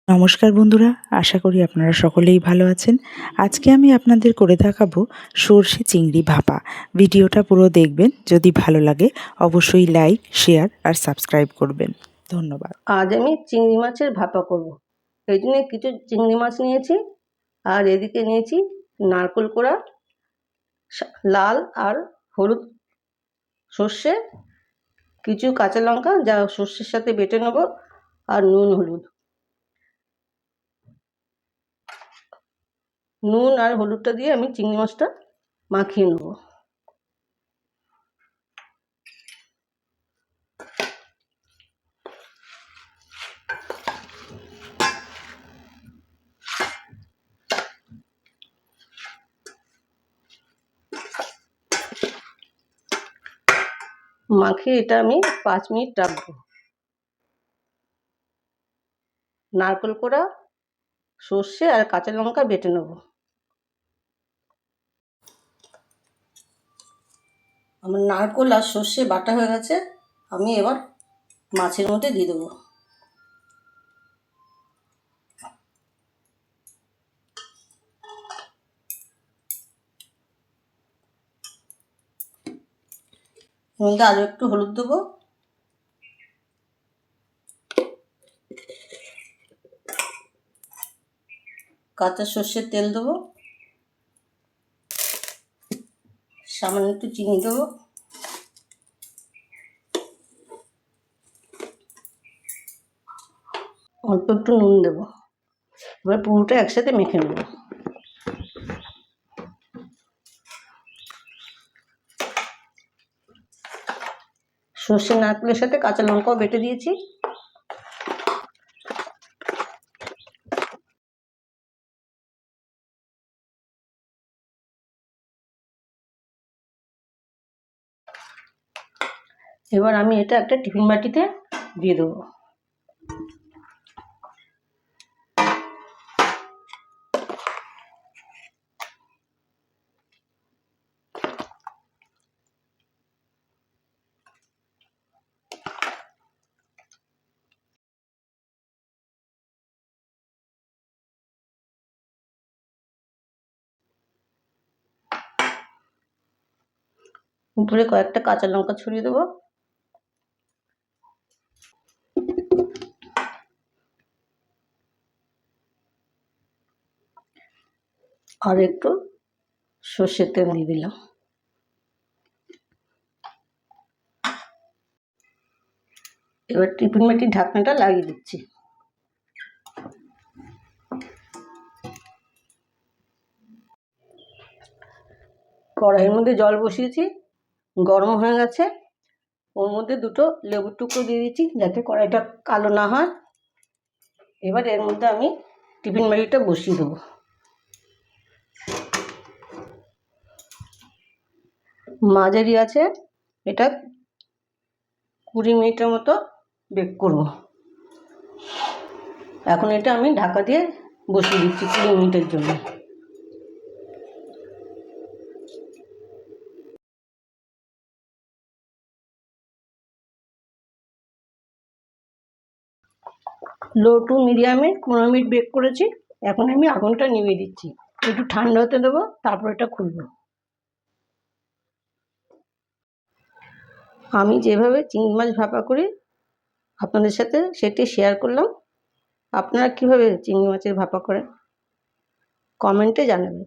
নমস্কার বন্ধুরা, আশা করি আপনারা সকলেই ভালো আছেন। আজকে আমি আপনাদের করে দেখাবো সরষে চিংড়ি ভাপা। ভিডিওটা পুরো দেখবেন, যদি ভালো লাগে অবশ্যই লাইক, শেয়ার আর সাবস্ক্রাইব করবেন। ধন্যবাদ। আজ আমি চিংড়ি মাছের ভাপা করব। এই জন্য কিছু চিংড়ি মাছ নিয়েছি, আর এদিকে নিয়েছি নারকেল কোড়া, লাল আর হলুদ সর্ষে, কিছু কাঁচা লঙ্কা যা সর্ষের সাথে বেটে নেব, আর নুন আর হলুদটা দিয়ে আমি চিংড়ি মাছটা মাখিয়ে নেব। মাখিয়ে এটা আমি 5 মিনিট রাখবো। নারকেল কোড়া, সর্ষে আর কাঁচা লঙ্কা বেটে নেব। আমার নারকেল আর সর্ষে বাটা হয়ে গেছে, আমি এবার মাছের মধ্যে দিয়ে দেবো। এর মধ্যে আরও একটু হলুদ দেবো, কাঁচা সর্ষের তেল দেবো, সামান্য একটু চিনি দেবো, অল্প একটু নুন দেবো। এবার পুরোটা একসাথে মেখে নেব। সর্ষে নারকেলের সাথে কাঁচা লঙ্কাও বেটে দিয়েছি। এবার আমি এটা একটা টিফিন বাটিতে দিয়ে দেবো। উপরে কয়েকটা কাঁচা লঙ্কা ছড়িয়ে দেবো। আর একটু সর্ষের তেল দিয়ে দিলাম। এবার টিফিন বাটির ঢাকনাটা লাগিয়ে দিচ্ছি। কড়াইয়ের মধ্যে জল বসিয়েছি, গরম হয়ে গেছে। ওর মধ্যে দুটো লেবুর টুকরো দিয়ে দিচ্ছি যাতে কড়াইটা কালো না হয়। এবার এর মধ্যে আমি টিফিন বাটিটা বসিয়ে দেবো। মাঝারি আছে, এটা 20 মিনিটের মতো বেক করব। এখন এটা আমি ঢাকা দিয়ে বসিয়ে দিচ্ছি 20 মিনিটের জন্য। লো টু মিডিয়ামে 15 মিনিট বেক করেছি। এখন আমি আগুনটা নিভিয়ে দিচ্ছি, একটু ঠান্ডা হতে দেবো, তারপর এটা খুলবো। আমি যেভাবে চিংড়ি মাছ ভাপা করি আপনাদের সাথে সেটি শেয়ার করলাম। আপনারা কীভাবে চিংড়ি মাছের ভাপা করেন কমেন্টে জানাবেন।